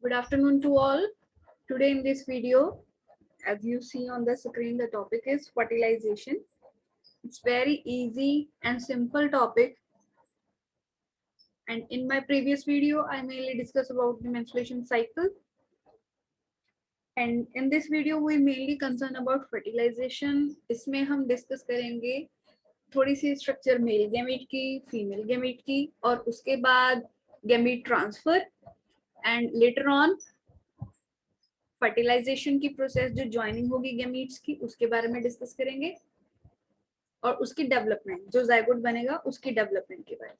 Good afternoon to all. Today in this video, as you see on the screen, the topic is fertilization. It's very easy and simple topic. And in my previous video, I mainly discuss about the menstruation cycle. And in this video, we mainly concern about fertilization. इसमें हम discuss करेंगे थोड़ी सी structure male gamete की, female gamete की, और उसके बाद gamete transfer and later on fertilization की प्रोसेस जो ज्वाइनिंग होगी गैमीट्स की उसके बारे में डिस्कस करेंगे और उसकी डेवलपमेंट जो जायगोट बनेगा उसकी डेवलपमेंट के बारे में.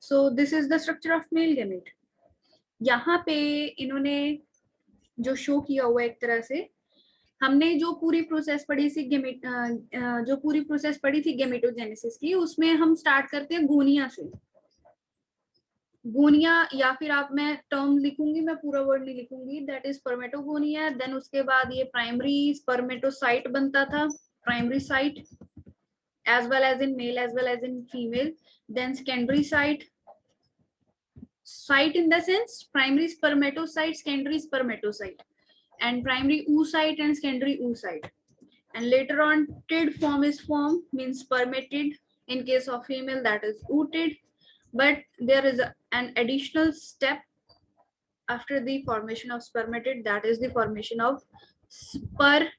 So this is the structure of male gamete. यहाँ पे इन्होंने जो शो किया हुआ एक तरह से, हमने जो पूरी प्रोसेस पढ़ी थी गैमेटोजेनेसिस की, उसमें हम स्टार्ट करते हैं गोनिया से. गोनिया, या फिर आप, मैं टर्म लिखूंगी, मैं पूरा वर्ड नहीं लिखूंगी, दैट इज स्पर्मेटोगोनिया. देन उसके बाद ये प्राइमरी स्पर्मेटोसाइट बनता था, primary site, as well as in male as well as in female. Then secondary site in the sense primary spermatocyte, secondary spermatocyte, and primary oocyte and secondary oocyte. And later on tid form is formed, means spermatid. In case of female, that is ootid. But there is an additional step after the formation of spermatid, that is the formation of spermatozoa.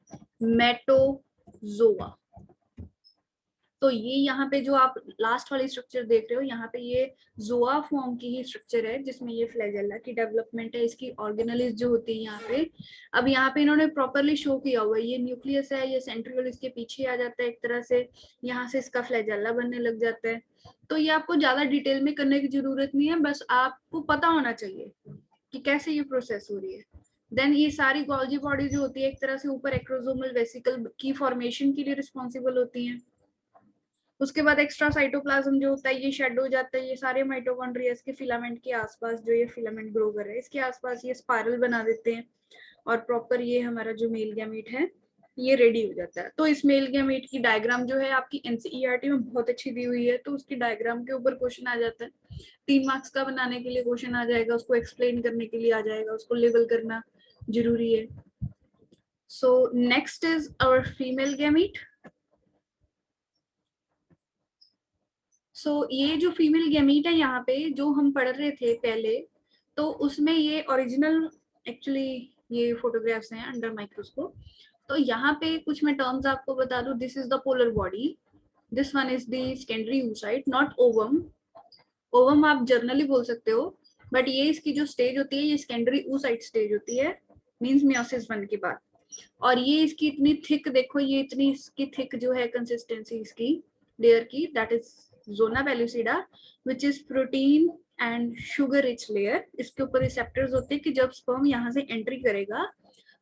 तो ये यहाँ पे जो आप last वाली structure देख रहे हो, यहाँ पे ये जोआ फॉर्म की ही स्ट्रक्चर है जिसमें ये फ्लैजेला की डेवलपमेंट है. इसकी ऑर्गेनेलिस जो होती है यहाँ पे, अब यहाँ पे इन्होंने प्रॉपरली शो किया हुआ है. ये न्यूक्लियस है, ये सेंट्रियोल इसके पीछे आ जाता है एक तरह से, यहाँ से इसका फ्लैजेला बनने लग जाता है. तो ये आपको ज्यादा डिटेल में करने की जरूरत नहीं है, बस आपको पता होना चाहिए कि कैसे ये प्रोसेस हो रही है. देन ये सारी गोल्जी बॉडी जो होती है एक तरह से ऊपर एक्रोसोमल वेसिकल की फॉर्मेशन के लिए रिस्पॉन्सिबल होती है. उसके बाद एक्स्ट्रा साइटोप्लाज्म जो होता है ये शेड हो जाता है. ये सारे माइटोकॉन्ड्रिया इसके फिलामेंट के आसपास, जो ये फिलामेंट ग्रो कर रहे हैं इसके आसपास ये स्पाइरल बना देते हैं, और प्रॉपर ये हमारा जो मेल गैमीट है ये रेडी हो जाता है. तो इस मेल गैमीट की डायग्राम जो है आपकी एनसीईआरटी में बहुत अच्छी दी हुई है, तो उसकी डायग्राम के ऊपर क्वेश्चन आ जाता है. 3 मार्क्स का बनाने के लिए क्वेश्चन आ जाएगा, उसको एक्सप्लेन करने के लिए आ जाएगा, उसको लेबल करना जरूरी है. So next is our female gamete. ये जो फीमेल गैमीट है यहाँ पे जो हम पढ़ रहे थे पहले, तो उसमें ये ओरिजिनल एक्चुअली ये फोटोग्राफ्स हैं अंडर माइक्रोस्कोप. तो यहाँ पे कुछ मैं टर्म्स आपको बता दूं. This is the polar body, this one is the secondary oocyte, not ovum. Ovum आप जर्नली बोल सकते हो, बट ये इसकी जो स्टेज होती है ये सेकेंडरी oocyte स्टेज होती है, मींस मियोसिस 1 के बाद. और ये इसकी इतनी थिक, देखो ये इतनी इसकी थिक जो है कंसिस्टेंसी इसकी लेयर की, that is zona pellucida, which is protein and sugar rich layer. इसके ऊपर रिसेप्टर्स होते हैं कि जब स्पर्म यहाँ से एंट्री करेगा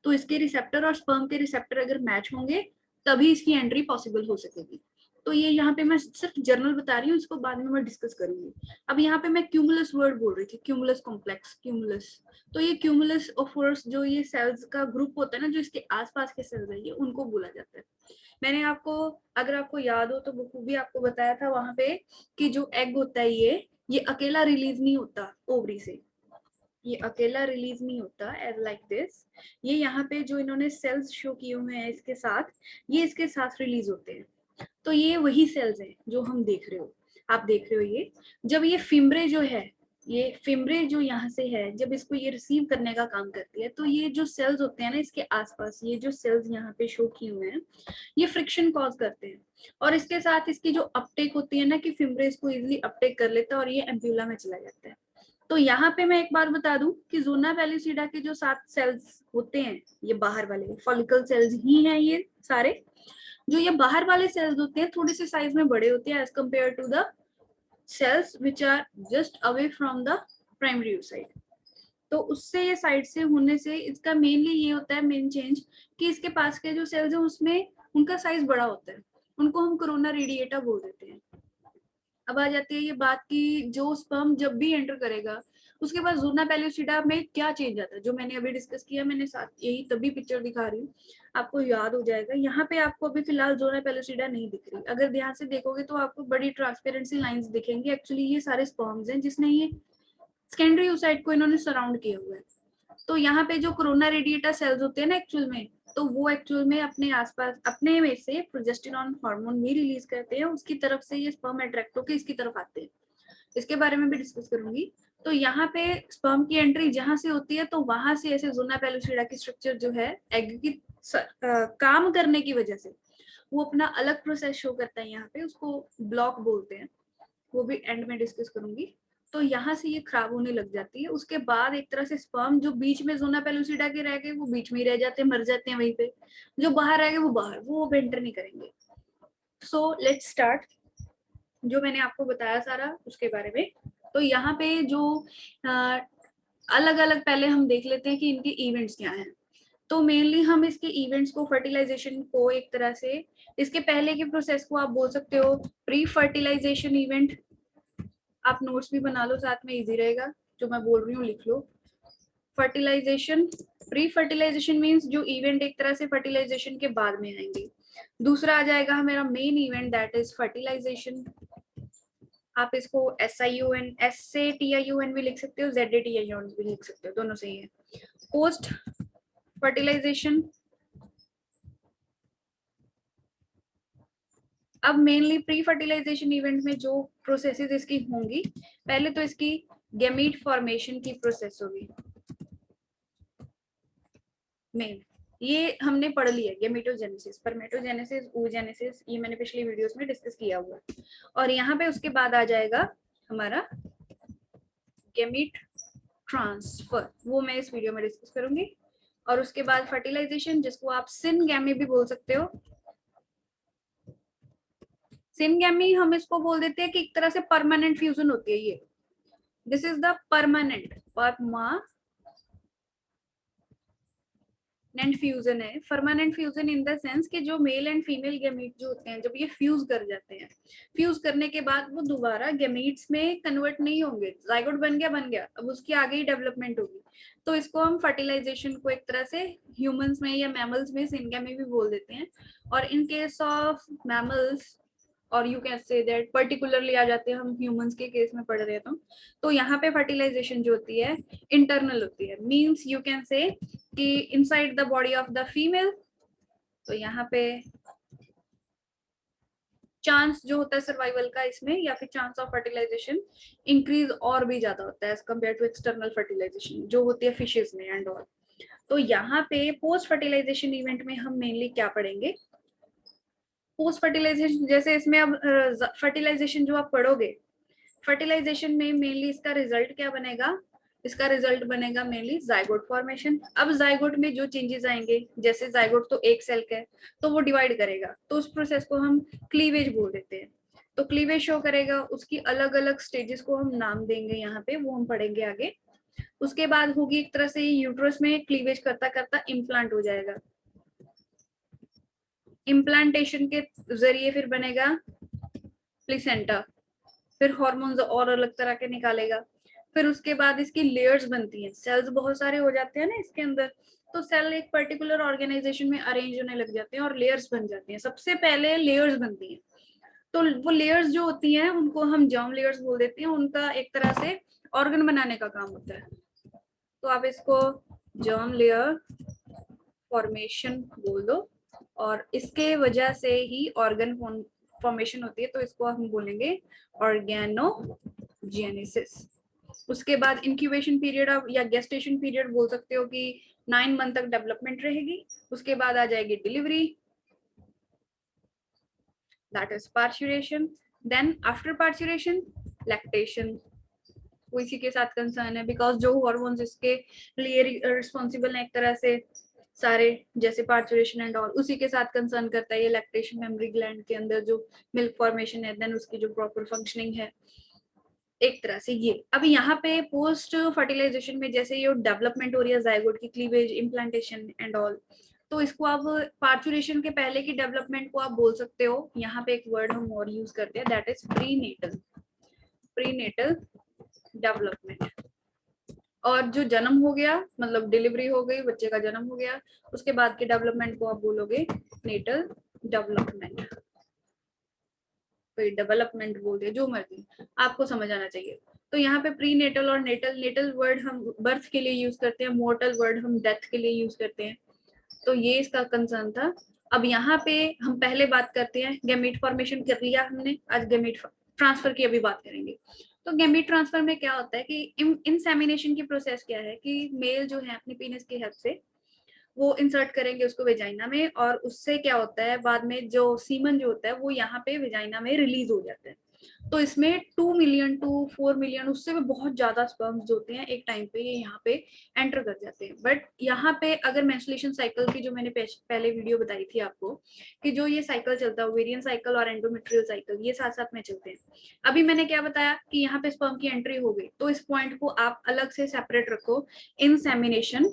तो इसके रिसेप्टर और स्पर्म के रिसेप्टर अगर मैच होंगे तभी इसकी एंट्री पॉसिबल हो सकेगी. तो ये यहाँ पे मैं सिर्फ जर्नल बता रही हूँ, इसको बाद में मैं डिस्कस करूंगी. अब यहाँ पे मैं क्यूमुलस वर्ड बोल रही थी, क्यूमुलस कॉम्प्लेक्स, क्यूमुलस. तो ये क्यूमुलस ऑफर्स जो ये सेल्स का ग्रुप होता है ना, जो इसके आसपास के सेल्स है, ये उनको बोला जाता है. मैंने आपको, अगर आपको याद हो तो बखूबी आपको बताया था वहां पे कि जो एग होता है ये अकेला रिलीज नहीं होता ओवरी से, ये अकेला रिलीज नहीं होता एज लाइक दिस. ये यहाँ पे जो इन्होंने सेल्स शो किए हुए हैं इसके साथ, ये इसके साथ रिलीज होते हैं. तो ये वही सेल्स हैं जो हम देख रहे हो, आप देख रहे हो. ये जब ये फिम्ब्रे जो है, ये फिम्ब्रे जो यहाँ से है, जब इसको ये रिसीव करने का काम करती है, तो ये जो सेल्स होते हैं ना इसके आसपास, ये जो सेल्स यहाँ पे शो किए हुए हैं, ये फ्रिक्शन कॉज करते हैं. और इसके साथ इसकी जो अपटेक होती है ना, कि फिम्ब्रे इसको इजिली अपटेक कर लेता है और ये एम्प्यूला में चला जाता है. तो यहाँ पे मैं एक बार बता दूं कि जोना पेलुसिडा के जो 7 सेल्स होते हैं, ये बाहर वाले फॉलिकल सेल्स ही हैं. ये सारे जो ये बाहर वाले सेल्स होते हैं थोड़े से साइज में बड़े होते हैं as compared to the cells which are just away from the primary oocyte. तो उससे ये साइड से होने से इसका मेनली ये होता है मेन चेंज कि इसके पास के जो सेल्स है उसमें उनका साइज बड़ा होता है, उनको हम कोरोना रेडिएटा बोल देते हैं. अब आ जाती है ये बात की जो स्पर्म जब भी एंटर करेगा उसके बाद जोना पेलुसिडा में क्या चेंज आता है, जो मैंने अभी डिस्कस किया, मैंने साथ यही तभी पिक्चर दिखा रही हूँ, आपको याद हो जाएगा. यहाँ पे आपको अभी फिलहाल जोना पेलुसिडा नहीं दिख रही, अगर ध्यान से देखोगे तो आपको बड़ी ट्रांसपेरेंसी लाइंस दिखेंगी. एक्चुअली ये सारे स्पर्म्स हैं जिसने ये सेकेंडरी oocyte को इन्होंने सराउंड किया हुआ है. तो यहाँ पे जो कोरोना रेडिएटा सेल्स होते हैं ना एक्चुअल में, तो वो एक्चुअल में अपने आसपास अपने में से प्रोजेस्टेरॉन हार्मोन भी रिलीज करते हैं, उसकी तरफ से ये स्पर्म अट्रैक्ट होकर इसकी तरफ आते हैं। इसके बारे में भी डिस्कस करूंगी। तो यहाँ पे स्पर्म की एंट्री जहां से होती है, तो वहां से ऐसे ज़ोना पेलुसिडा की स्ट्रक्चर जो है एग की काम करने की वजह से वो अपना अलग प्रोसेस शो करता है, यहाँ पे उसको ब्लॉक बोलते हैं, वो भी एंड में डिस्कस करूंगी। तो यहाँ से ये खराब होने लग जाती है। उसके बाद एक तरह से स्पर्म जो बीच में ज़ोना पेलुसिडा के रह गए वो बीच में ही रह जाते हैं, मर जाते हैं वहीं पे। जो बाहर रह गए वो बाहर, वो एंटर नहीं करेंगे। So let's start. जो मैंने आपको बताया सारा उसके बारे में। तो यहाँ पे जो अलग अलग पहले हम देख लेते हैं कि इनके इवेंट्स क्या हैं। तो मेनली हम इसके इवेंट्स को, फर्टिलाइजेशन को एक तरह से, इसके पहले के प्रोसेस को आप बोल सकते हो प्री फर्टिलाइजेशन इवेंट। आप नोट्स भी बना लो साथ में, इजी रहेगा, जो मैं बोल रही हूँ लिख लो। फर्टिलाइजेशन, प्री फर्टिलाइजेशन मीन्स जो इवेंट एक तरह से फर्टिलाइजेशन के बाद में आएंगे। दूसरा आ जाएगा हमारा main event, that is fertilization. आप इसको SIUN, SATIUN भी लिख सकते हो, ZATIUN भी लिख सकते हो, दोनों सही है। Post fertilization. अब मेनली प्री फर्टिलाइजेशन इवेंट में जो प्रोसेसेस इसकी होंगी, पहले तो इसकी गैमीट फॉर्मेशन की प्रोसेस होगी मेन। ये हमने पढ़ लिया, गैमेटोजेनेसिस, स्पर्मेटोजेनेसिस, oogenesis, ये मैंने पिछली वीडियोस में डिस्कस किया हुआ है। और यहाँ पे उसके बाद आ जाएगा हमारा गैमीट ट्रांसफर, वो मैं इस वीडियो में डिस्कस करूंगी। और उसके बाद फर्टिलाइजेशन, जिसको आप सिनगैमी भी बोल सकते हो। सिनगैमी हम इसको बोल देते हैं कि एक तरह से परमानेंट फ्यूजन होती है ये। This is the permanent fusion है। Permanent fusion in the sense कि जो मेल एंड फीमेल गैमीट जो होते हैं, जब ये फ्यूज कर जाते हैं, फ्यूज करने के बाद वो दोबारा गैमीट्स में कन्वर्ट नहीं होंगे। जाइगोट बन गया, अब उसकी आगे ही डेवलपमेंट होगी। तो इसको हम फर्टिलाइजेशन को एक तरह से ह्यूमंस में या मैमल्स में सिनगैमी भी बोल देते हैं। और इन केस ऑफ मैमल्स, और you can say that particularly आ जाते हैं हम ह्यूमंस के केस में पढ़ रहे हैं। तो यहाँ पे फर्टिलाइजेशन जो होती है इंटरनल होती है, मींस यू कैन से कि inside the body of the female. तो यहाँ पे चांस जो होता है सर्वाइवल का इसमें, या फिर चांस ऑफ फर्टिलाइजेशन इंक्रीज और भी ज्यादा होता है as compare to external fertilization जो होती है फिशेज में एंड ऑल। तो यहाँ पे पोस्ट फर्टिलाइजेशन इवेंट में हम मेनली क्या पढ़ेंगे, पोस्ट फर्टिलाइजेशन, जैसे इसमें अब फर्टिलाइजेशन जो आप पढ़ोगे, फर्टिलाइजेशन में मेनली इसका रिजल्ट क्या बनेगा, इसका रिजल्ट बनेगा मेनली जाइगोट फॉर्मेशन। अब जाइगोट में जो चेंजेस आएंगे, जैसे जाइगोट तो एक सेल का है तो वो डिवाइड करेगा, तो उस प्रोसेस को हम क्लीवेज बोल देते हैं। तो क्लीवेज शो करेगा, उसकी अलग अलग स्टेजेस को हम नाम देंगे यहाँ पे, वो हम पढ़ेंगे आगे। उसके बाद होगी एक तरह से यूट्रस में क्लीवेज करता करता इम्प्लांट हो जाएगा। इम्प्लांटेशन के जरिए फिर बनेगा प्लेसेंटा, फिर हॉर्मोन्स और अलग तरह के निकालेगा। फिर उसके बाद इसकी लेयर्स बनती हैं, सेल्स बहुत सारे हो जाते हैं ना इसके अंदर, तो सेल एक पर्टिकुलर ऑर्गेनाइजेशन में अरेंज होने लग जाते हैं और लेयर्स बन जाती हैं। सबसे पहले लेयर्स बनती हैं, तो वो लेयर्स जो होती हैं उनको हम जर्म लेयर्स बोल देते हैं, उनका एक तरह से ऑर्गन बनाने का काम होता है। तो आप इसको जर्म लेयर फॉर्मेशन बोल दो, और इसके वजह से ही ऑर्गन फॉर्मेशन होती है, तो इसको हम बोलेंगे ऑर्गेनोजेनेसिस। उसके बाद इंक्यूबेशन पीरियड या गेस्टेशन पीरियड बोल सकते हो कि 9 मंथ तक डेवलपमेंट रहेगी। उसके बाद आ जाएगी delivery, that is parturition. Then after parturition lactation, वो इसी के साथ कंसर्न है, बिकॉज जो हॉर्मोन्स इसके लिए रिस्पॉन्सिबल है एक तरह से सारे, जैसे पार्चुरेशन एंड ऑल, उसी के साथ कंसर्न करता है ये लैक्टेशन। मेमोरी ग्लैंड के अंदर जो मिल्क फॉर्मेशन है, देन उसकी जो प्रॉपर फंक्शनिंग है एक तरह से ये। अब यहाँ पे पोस्ट फर्टिलाइजेशन में जैसे ये डेवलपमेंट हो रही है जाइगोट की, क्लीवेज, इम्प्लांटेशन एंड ऑल, तो इसको आप पार्चुरेशन के पहले की डेवलपमेंट को आप बोल सकते हो, यहाँ पे एक वर्ड हम और यूज करते हैं, that is prenatal, prenatal development. और जो जन्म हो गया, मतलब डिलीवरी हो गई, बच्चे का जन्म हो गया, उसके बाद के डेवलपमेंट को आप बोलोगे नेटल डेवलपमेंट, कोई डेवलपमेंट बोल दिया, जो मर्जी, आपको समझ आना चाहिए। तो यहाँ पे प्री नेटल और नेटल, नेटल वर्ड हम बर्थ के लिए यूज करते हैं, मोर्टल वर्ड हम डेथ के लिए यूज करते हैं। तो ये इसका कंसर्न था। अब यहाँ पे हम पहले बात करते हैं, गैमीट फॉर्मेशन कर लिया हमने, आज गैमीट ट्रांसफर की अभी बात करेंगे। तो गैमीट ट्रांसफर में क्या होता है कि इंसेमिनेशन की प्रोसेस क्या है कि मेल जो है अपनी पीनस की हेल्प से वो इंसर्ट करेंगे उसको वेजाइना में, और उससे क्या होता है बाद में जो सीमन जो होता है वो यहाँ पे वेजाइना में रिलीज हो जाता है। तो इसमें 2 मिलियन टू 4 मिलियन, उससे भी बहुत ज्यादा स्पर्म्स होते हैं एक टाइम पे, ये यहाँ पे एंटर कर जाते हैं। बट यहाँ पे अगर मेंस्ट्रुएशन साइकिल की जो मैंने पहले वीडियो बताई थी आपको कि जो ये साइकिल चलता है ओवेरियन साइकिल और एंडोमेट्रियल साइकिल, ये साथ साथ में चलते हैं। अभी मैंने क्या बताया कि यहाँ पे स्पर्म की एंट्री हो गई, तो इस पॉइंट को आप अलग से सेपरेट रखो, इंसेमिनेशन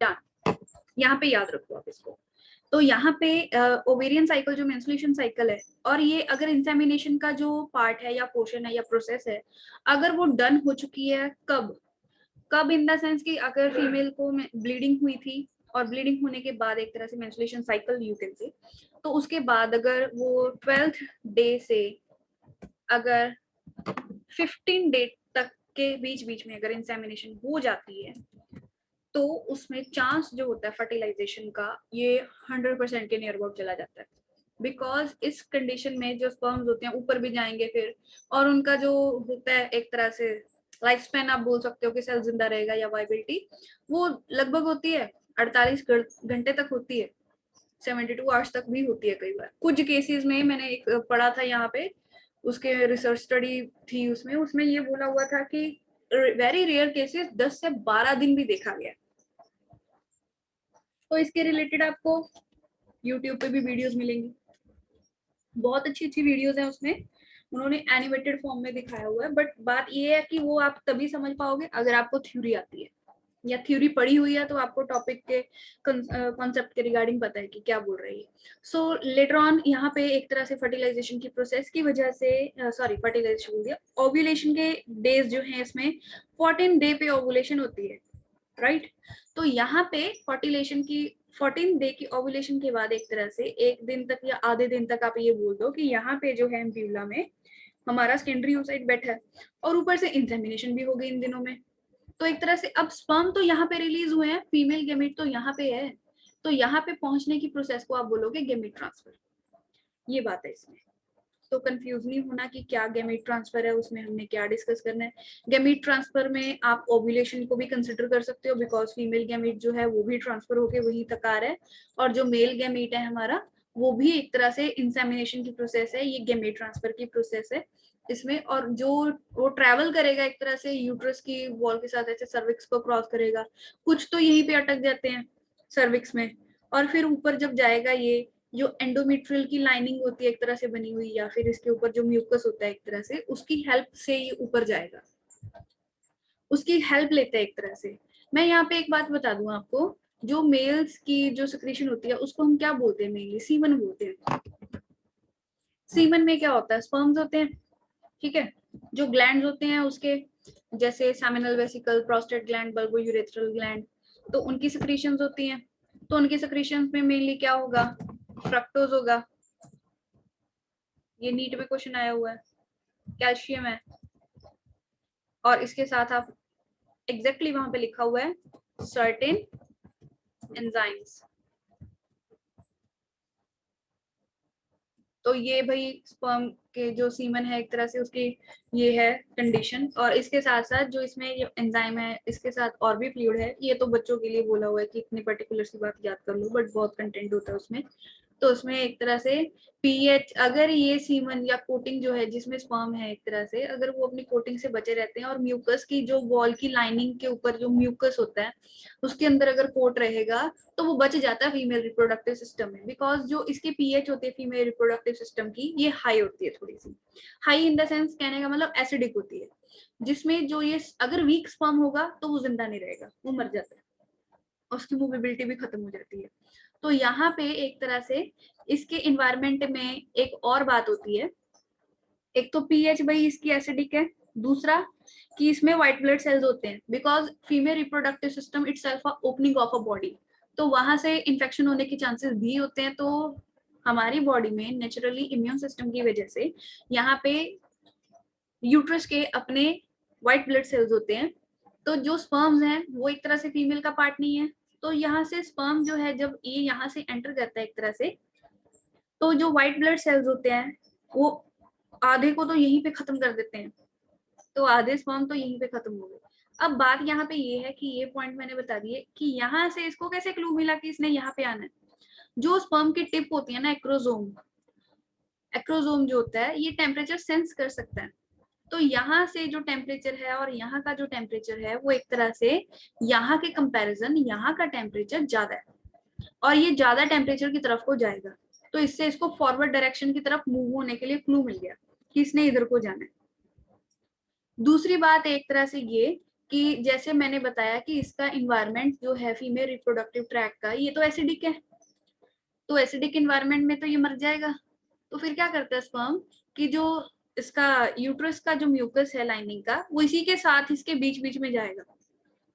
डन, यहाँ पे याद रखो आप इसको। तो यहाँ पे ओवेरियन साइकिल जो मेंस्ट्रुएशन साइकिल है, और ये अगर इंसेमिनेशन का जो पार्ट है या पोर्शन है या प्रोसेस है, अगर वो डन हो चुकी है, कब कब इन द सेंस कि अगर फीमेल को ब्लीडिंग हुई थी और ब्लीडिंग होने के बाद एक तरह से मेंस्ट्रुएशन साइकिल यू कैन से, तो उसके बाद अगर वो 12th डे से अगर 15 डे तक के बीच बीच में अगर इंसेमिनेशन हो जाती है, तो उसमें चांस जो होता है फर्टिलाइजेशन का ये 100% के नियर अबाउट चला जाता है। बिकॉज इस कंडीशन में जो स्पर्म्स होते हैं ऊपर भी जाएंगे फिर, और उनका जो होता है एक तरह से लाइफ स्पैन आप बोल सकते हो कि सेल जिंदा रहेगा या वाइबिलिटी, वो लगभग होती है 48 घंटे तक होती है, 72 आवर्स तक भी होती है कई बार। कुछ केसेस में मैंने एक पढ़ा था यहाँ पे, उसके रिसर्च स्टडी थी उसमें उसमें ये बोला हुआ था कि वेरी रेयर केसेस 10 से 12 दिन भी देखा गया। तो इसके रिलेटेड आपको यूट्यूब पे भी वीडियोस मिलेंगी, बहुत अच्छी अच्छी वीडियोस हैं उसमें, उन्होंने एनिमेटेड फॉर्म में दिखाया हुआ है। बट बात ये है कि वो आप तभी समझ पाओगे अगर आपको थ्योरी आती है या थ्योरी पढ़ी हुई है, तो आपको टॉपिक के कॉन्सेप्ट के रिगार्डिंग पता है कि क्या बोल रही है। सो लेटर ऑन यहाँ पे एक तरह से फर्टिलाइजेशन की प्रोसेस की वजह से, सॉरी फर्टिलाइजेशन बोल दिया, ओव्यूलेशन के डेज जो है इसमें 14 डे पे ओव्यूलेशन होती है, राइट। तो यहाँ पे फर्टिलेशन की 14 डे की ओव्यूलेशन के बाद एक तरह से एक दिन तक या आधे दिन तक आप ये बोल दो कि यहाँ पे जो है एम्ब्यूला में हमारा सेकेंडरी oocyte बैठा है, और ऊपर से इंसेमिनेशन भी हो गई इन दिनों में। तो एक तरह से अब स्पर्म तो यहाँ पे रिलीज हुए हैं, फीमेल गैमेट तो यहाँ पे है, तो यहाँ पे पहुंचने की प्रोसेस को आप बोलोगे गैमेट ट्रांसफर। ये बात है इसमें, तो कंफ्यूज नहीं होना कि क्या गैमेट ट्रांसफर है, उसमें हमने क्या डिस्कस करना है। गैमेट ट्रांसफर में आप ओव्यूलेशन को भी कंसिडर कर सकते हो, बिकॉज फीमेल गैमेट जो है वो भी ट्रांसफर होके वहीं तक आ रहा है, और जो मेल गैमेट है हमारा वो भी एक तरह से इंसेमिनेशन की प्रोसेस है, ये गैमेट ट्रांसफर की प्रोसेस है इसमें। और जो वो ट्रैवल करेगा एक तरह से यूट्रस की वॉल के साथ ऐसे सर्विक्स को क्रॉस करेगा, कुछ तो यहीं पे अटक जाते हैं सर्विक्स में, और फिर ऊपर जब जाएगा ये जो एंडोमेट्रियल की लाइनिंग होती है एक तरह से बनी हुई, या फिर इसके ऊपर जो म्यूकस होता है एक तरह से, उसकी हेल्प से ये ऊपर जाएगा, उसकी हेल्प लेते हैं एक तरह से। मैं यहाँ पे एक बात बता दूं आपको, जो मेल्स की जो सिक्रीशन होती है उसको हम क्या बोलते हैं, मेनली सीमन बोलते हैं। सीमन में क्या होता है, स्पर्म्स होते हैं, ठीक है, जो ग्लैंड्स होते हैं उसके, जैसे seminal vesicle, prostate gland, bulbo urethral gland, तो उनकी सिक्रीशंस होती हैं। तो उनकी सिक्रीशंस में मेनली क्या होगा, फ्रक्टोज होगा, ये नीट में क्वेश्चन आया हुआ है, कैल्शियम है, और इसके साथ आप एग्जैक्टली वहां पे लिखा हुआ है सर्टेन एंजाइम्स। तो ये भाई स्पर्म के जो सीमन है एक तरह से उसकी ये है कंडीशन, और इसके साथ साथ जो इसमें ये एंजाइम है इसके साथ और भी फ्लूइड है, ये तो बच्चों के लिए बोला हुआ है कि इतनी पर्टिकुलर सी बात याद कर लो, बट बहुत कंटेंट होता है उसमें। तो उसमें एक तरह से पीएच, अगर ये सीमन या कोटिंग जो है जिसमें स्पर्म है एक तरह से, अगर वो अपनी कोटिंग से बचे रहते हैं और म्यूकस की जो वॉल की लाइनिंग के ऊपर जो म्यूकस होता है उसके अंदर अगर कोट रहेगा, तो वो बच जाता है फीमेल रिप्रोडक्टिव सिस्टम में। बिकॉज जो इसके पीएच होती है फीमेल रिप्रोडक्टिव सिस्टम की, ये हाई होती है थोड़ी सी, हाई इन द सेंस कहने का मतलब एसिडिक होती है, जिसमें जो ये अगर वीक स्पर्म होगा तो वो जिंदा नहीं रहेगा, वो मर जाता है, उसकी मूवेबिलिटी भी खत्म हो जाती है। तो यहाँ पे एक तरह से इसके इन्वायरमेंट में एक और बात होती है, एक तो पीएच भाई इसकी एसिडिक है, दूसरा कि इसमें व्हाइट ब्लड सेल्स होते हैं, because female reproductive system itself opening of a body, तो वहां से इन्फेक्शन होने के चांसेस भी होते हैं। तो हमारी बॉडी में नेचुरली इम्यून सिस्टम की वजह से यहाँ पे यूट्रस के अपने व्हाइट ब्लड सेल्स होते हैं, तो जो स्पर्म्स हैं वो एक तरह से फीमेल का पार्ट नहीं है। तो यहाँ से स्पर्म जो है जब ये यहाँ से एंटर करता है एक तरह से, तो जो व्हाइट ब्लड सेल्स होते हैं वो आधे को तो यहीं पे खत्म कर देते हैं, तो आधे स्पर्म तो यहीं पे खत्म हो गए। अब बात यहाँ पे ये है कि ये पॉइंट मैंने बता दिए कि यहाँ से इसको कैसे क्लू मिला कि इसने यहाँ पे आना है। जो स्पर्म की टिप होती है ना, एक्रोजोम, एक्रोजोम जो होता है ये टेम्परेचर सेंस कर सकता है। तो यहाँ से जो टेम्परेचर है और यहाँ का जो टेम्परेचर है वो एक तरह से यहाँ के कंपैरिजन यहाँ का टेम्परेचर ज्यादा है और ये ज्यादा टेम्परेचर की तरफ को जाएगा। तो इससे इसको फॉरवर्ड डायरेक्शन की तरफ मूव होने के लिए क्लू मिल गया कि इसने इधर को जाना है। दूसरी बात एक तरह से ये कि जैसे मैंने बताया कि इसका इन्वायरमेंट जो है फीमेल रिप्रोडक्टिव ट्रैक का, ये तो एसिडिक है, तो एसिडिक इन्वायरमेंट में तो ये मर जाएगा। तो फिर क्या करता है स्पर्म कि जो इसका यूट्रस का जो म्यूकस है लाइनिंग का, वो इसी के साथ इसके बीच बीच में जाएगा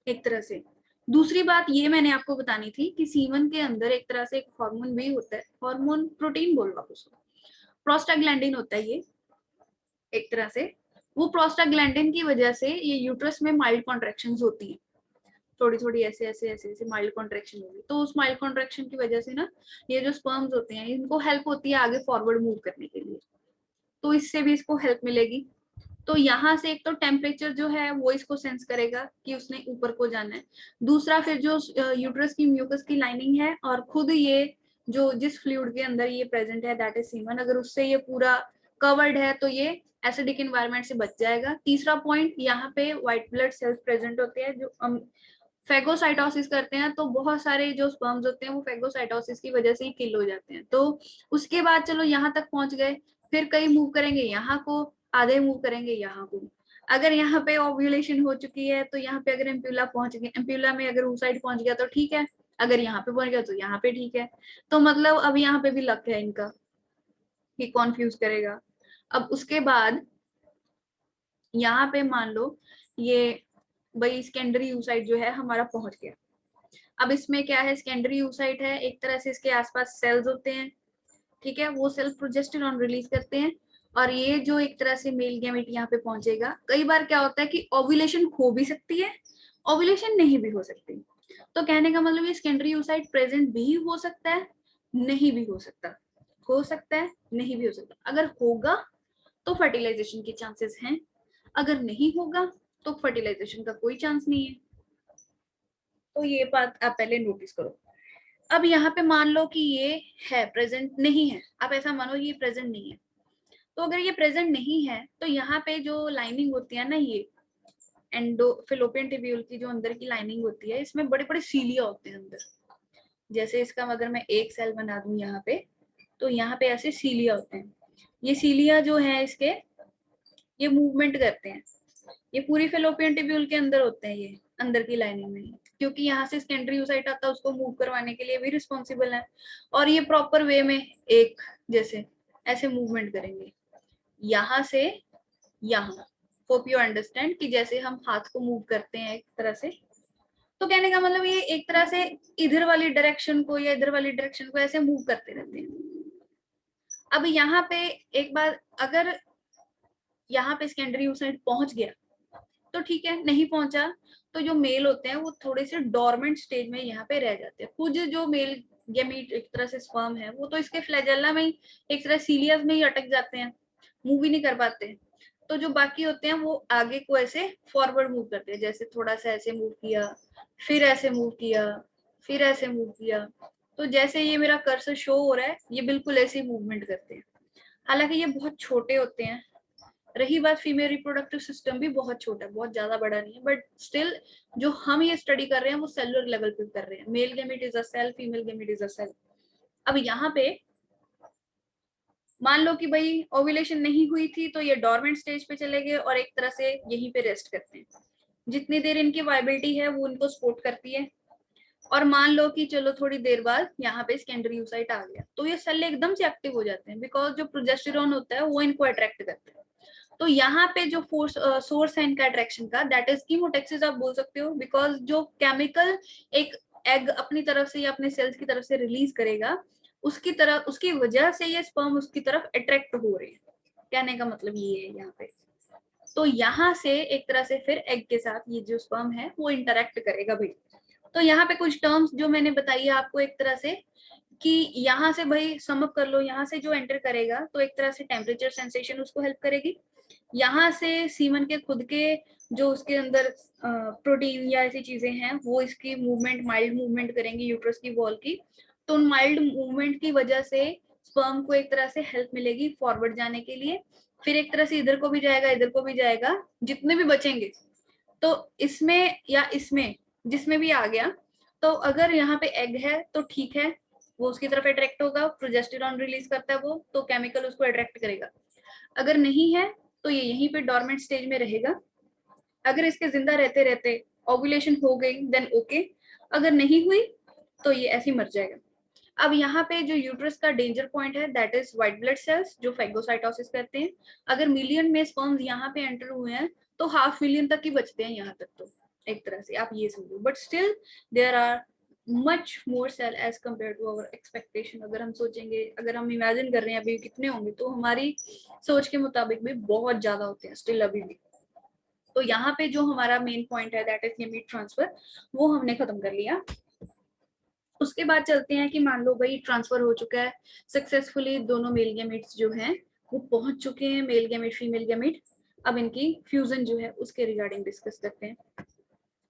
एक तरह से। दूसरी बात ये मैंने आपको बतानी थी कि सीमन के अंदर एक तरह से एक हार्मोन भी होता है, हार्मोन प्रोटीन बोल रहा हूँ उसको, प्रोस्टाग्लैंडिन होता है ये एक तरह से। वो प्रोस्टाग्लैंडिन की वजह से ये यूट्रस में माइल्ड कॉन्ट्रैक्शंस होती हैं, थोड़ी थोड़ी ऐसे ऐसे ऐसे ऐसे माइल्ड कॉन्ट्रैक्शन होगी। तो उस माइल्ड कॉन्ट्रैक्शन की वजह से ना ये जो स्पर्म्स होते हैं इनको हेल्प होती है आगे फॉरवर्ड मूव करने के लिए, तो इससे भी इसको हेल्प मिलेगी। तो यहाँ से एक तो टेम्परेचर जो है वो इसको सेंस करेगा कि उसने ऊपर को जाना है। दूसरा फिर जो यूट्रस की म्यूकस की लाइनिंग है और खुद ये जो जिस फ्लूइड के अंदर ये प्रेजेंट है दैट इज सीमन, अगर उससे ये पूरा कवर्ड है तो ये एसिडिक एनवायरनमेंट से बच जाएगा। तीसरा पॉइंट, यहाँ पे व्हाइट ब्लड सेल्स प्रेजेंट होते हैं जो फेगोसाइटोसिस करते हैं, तो बहुत सारे जो स्पर्म्स होते हैं वो फेगोसाइटोसिस की वजह से ही किल हो जाते हैं। तो उसके बाद चलो यहाँ तक पहुंच गए, फिर कई मूव करेंगे यहाँ को, आधे मूव करेंगे यहाँ को। अगर यहाँ पे ओव्यूलेशन हो चुकी है तो यहाँ पे अगर एम्प्यूला पहुंच गया, एम्प्यूला में अगर oocyte पहुंच गया तो ठीक है, अगर यहाँ पे पहुंच गया तो यहाँ पे ठीक है। तो मतलब अब यहाँ पे भी लक है इनका कि कॉन्फ्यूज करेगा। अब उसके बाद यहाँ पे मान लो ये भाई सेकेंडरी oocyte जो है हमारा पहुंच गया। अब इसमें क्या है, सेकेंडरी oocyte है, एक तरह से इसके आसपास सेल्स होते हैं, ठीक है, वो सेल्स प्रोजेस्टेरॉन रिलीज करते हैं और ये जो एक तरह से मेल गैमेट यहाँ पे पहुंचेगा। कई बार क्या होता है कि ओव्यूलेशन हो भी सकती है, ओव्यूलेशन नहीं भी हो सकती। तो कहने का मतलब ये सेकेंडरी oocyte प्रेजेंट भी हो सकता है, नहीं भी हो सकता, हो सकता है नहीं भी हो सकता। अगर होगा तो फर्टिलाइजेशन के चांसेस हैं, अगर नहीं होगा तो फर्टिलाइजेशन का कोई चांस नहीं है। तो ये बात आप पहले नोटिस करो। अब यहाँ पे मान लो कि ये है प्रेजेंट नहीं है, आप ऐसा मानो ये प्रेजेंट नहीं है। तो अगर ये प्रेजेंट नहीं है तो यहाँ पे जो लाइनिंग होती है ना, ये एंडो फिलोपियन ट्यूब्यूल की जो अंदर की लाइनिंग होती है, इसमें बड़े बड़े सीलिया होते हैं अंदर। जैसे इसका अगर मैं एक सेल बना दूं यहाँ पे, तो यहाँ पे ऐसे सीलिया होते हैं। ये सीलिया जो है इसके, ये मूवमेंट करते हैं, ये पूरी फेलोपियन ट्यूब्यूल के अंदर होते हैं, ये अंदर की लाइनिंग में, क्योंकि यहाँ से सेकेंडरी oocyte आता है उसको मूव करवाने के लिए भी रिस्पॉन्सिबल है। और ये प्रॉपर वे में एक जैसे ऐसे मूवमेंट करेंगे यहाँ से यहाँ। होप यू अंडरस्टैंड कि जैसे हम हाथ को मूव करते हैं एक तरह से, तो कहने का मतलब ये एक तरह से इधर वाली डायरेक्शन को या इधर वाली डायरेक्शन को ऐसे मूव करते रहते हैं। अब यहाँ पे एक बार अगर यहाँ पे सेकेंडरी oocyte पहुंच गया तो ठीक है, नहीं पहुंचा तो जो मेल होते हैं वो थोड़े से डोरमेंट स्टेज में यहाँ पे रह जाते हैं। कुछ जो मेल गैमीट एक तरह से स्पर्म है वो तो इसके फ्लैजेला में ही, एक तरह सीलियस में ही अटक जाते हैं, मूव ही नहीं कर पाते। तो जो बाकी होते हैं वो आगे को ऐसे फॉरवर्ड मूव करते हैं, जैसे थोड़ा सा ऐसे मूव किया, फिर ऐसे मूव किया, फिर ऐसे मूव किया। तो जैसे ये मेरा कर्सर शो हो रहा है ये बिल्कुल ऐसे मूवमेंट करते हैं। हालांकि ये बहुत छोटे होते हैं। रही बात फीमेल रिप्रोडक्टिव सिस्टम भी बहुत छोटा है, बहुत ज्यादा बड़ा नहीं है, बट स्टिल जो हम ये स्टडी कर रहे हैं वो सेलुलर लेवल पे कर रहे हैं। Male gamete is a cell, female gamete is a cell. अब यहाँ पे मान लो कि भाई ओव्यूलेशन नहीं हुई थी तो ये डोरमेंट स्टेज पे चले गए और एक तरह से यहीं पे रेस्ट करते हैं। जितनी देर इनकी वाइबिलिटी है वो इनको सपोर्ट करती है। और मान लो कि चलो थोड़ी देर बाद यहाँ पे सेकेंडरी oocyte आ गया तो ये सेल एकदम से एक्टिव हो जाते हैं, बिकॉज जो प्रोजेस्टेरॉन होता है वो इनको अट्रैक्ट करता है। तो यहाँ पे जो सोर्स है इनका अट्रैक्शन का दैट इज कीमोटेक्सिस आप बोल सकते हो, बिकॉज जो केमिकल एक एग अपनी तरफ से या अपने सेल्स की तरफ से रिलीज करेगा, उसकी वजह से ये स्पर्म उसकी तरफ अट्रैक्ट हो रहे हैं। कहने का मतलब ये है यहाँ पे। तो यहाँ से एक तरह से फिर एग के साथ ये जो स्पर्म है वो इंटरेक्ट करेगा भाई। तो यहाँ पे कुछ टर्म्स जो मैंने बताई है आपको एक तरह से, कि यहाँ से भाई समअप कर लो, यहाँ से जो एंटर करेगा तो एक तरह से टेम्परेचर सेंसेशन उसको हेल्प करेगी। यहाँ से सीमन के खुद के जो उसके अंदर प्रोटीन या ऐसी चीजें हैं वो इसकी मूवमेंट, माइल्ड मूवमेंट करेंगी यूट्रस की वॉल की। तो उन माइल्ड मूवमेंट की वजह से स्पर्म को एक तरह से हेल्प मिलेगी फॉरवर्ड जाने के लिए। फिर एक तरह से इधर को भी जाएगा, इधर को भी जाएगा, जितने भी बचेंगे। तो इसमें या इसमें जिसमें भी आ गया, तो अगर यहाँ पे एग है तो ठीक है, वो उसकी तरफ अट्रैक्ट होगा, प्रोजेस्टेरॉन रिलीज करता है वो, तो केमिकल उसको अट्रैक्ट करेगा। अगर नहीं है तो ये यहीं पे डोरमेंट स्टेज में रहेगा। अगर इसके जिंदा रहते रहते ओव्यूलेशन हो गई देन ओके, अगर नहीं हुई तो ये ऐसे ही मर जाएगा। अब यहाँ पे जो यूट्रस का डेंजर पॉइंट है that is white blood cells, जो फेगोसाइटोसिस कहते हैं। अगर मिलियन में स्पर्म्स यहाँ पे एंटर हुए हैं तो 500,000 तक ही बचते हैं यहाँ तक, तो एक तरह से आप ये समझो। But still there are much more cell as compare to our expectation. अगर हम सोचेंगे, अगर हम इमेजिन कर रहे हैं अभी कितने होंगे, तो हमारी सोच के मुताबिक भी बहुत ज्यादा होते हैं स्टिल अभी भी। तो यहाँ पे जो हमारा मेन पॉइंट है दैट इज गैमीट ट्रांसफर, वो हमने खत्म कर लिया। उसके बाद चलते हैं कि मान लो भाई ट्रांसफर हो चुका है सक्सेसफुली, दोनों मेल गैमेट्स जो हैं वो पहुंच चुके हैं, मेल गैमेट फीमेल गैमेट। अब इनकी फ्यूजन जो है उसके रिगार्डिंग डिस्कस करते हैं।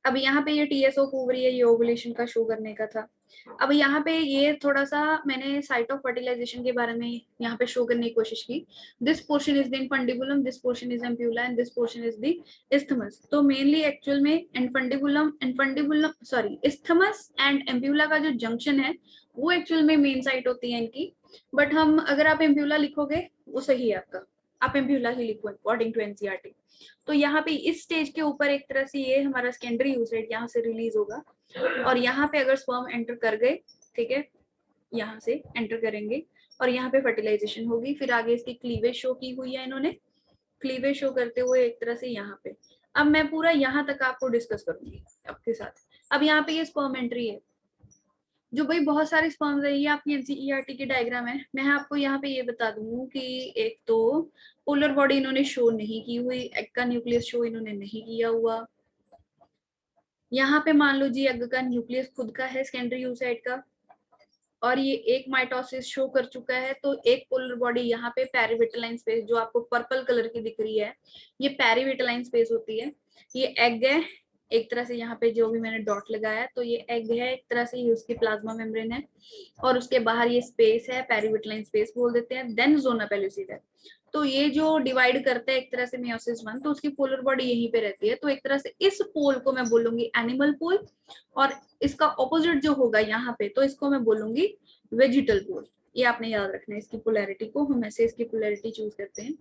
अब यहाँ पे ये टीएसओ ओवरी है, ये ओवुलेशन का शो करने का था। अब यहाँ पे ये थोड़ा सा मैंने साइट ऑफ फर्टिलाइजेशन के बारे में यहाँ पे शो करने की कोशिश की। This portion is the infundibulum, this portion is ampulla and this portion is the isthmus. तो मेनली एक्चुअल में infundibulum sorry isthmus and ampulla का जो जंक्शन है वो एक्चुअल में मेन साइट होती है इनकी। बट हम अगर आप एम्प्यूला लिखोगे वो सही है आपका, आप एम्प्यूला ही लिखो अकॉर्डिंग टू एनसीईआरटी। तो यहाँ पे इस स्टेज के ऊपर एक तरह से ये हमारा सेकेंडरी यूसेट यहाँ से रिलीज होगा, और यहाँ पे अगर स्पर्म एंटर कर गए, ठीक है, यहाँ से एंटर करेंगे और यहाँ पे फर्टिलाइजेशन होगी। फिर आगे इसकी क्लीवेज शो की हुई है इन्होंने, क्लीवेज शो करते हुए एक तरह से यहाँ पे। अब मैं पूरा यहाँ तक आपको डिस्कस करूंगी आपके साथ। अब यहाँ पे ये स्पर्म एंट्री है, जो भाई बहुत सारे स्पर्म्स है, ये आपकी एनसीईआरटी की डायग्राम है। मैं आपको यहाँ पे ये बता दूं कि एक तो पोलर बॉडी इन्होंने शो नहीं की हुई, एग का न्यूक्लियस शो इन्होंने नहीं किया हुआ। यहाँ पे मान लो जी एग का न्यूक्लियस खुद का है सेकेंडरी यूसाइड का, और ये एक माइटोसिस शो कर चुका है। तो एक पोलर बॉडी यहाँ पे पेरीविटलाइन स्पेस जो आपको पर्पल कलर की दिख रही है, ये पेरीविटलाइन स्पेस होती है। ये एग है एक तरह से, यहाँ पे जो भी मैंने डॉट लगाया है तो ये एग है एक तरह से, ये उसकी प्लाज्मा मेम्ब्रेन है, और उसके बाहर ये स्पेस है, पेरीविटलाइन स्पेस बोल देते हैं। देन जोना पेलुसिड है। तो ये जो डिवाइड करता है एक तरह से मेयोसिस 1, तो उसकी पोलर बॉडी यहीं पे रहती है। तो एक तरह से इस पोल को मैं बोलूंगी एनिमल पोल, और इसका ऑपोजिट जो होगा यहाँ पे तो इसको मैं बोलूंगी वेजिटल पोल। ये आपने याद रखना है इसकी पोलैरिटी को, हम ऐसे इसकी पोलैरिटी चूज करते हैं।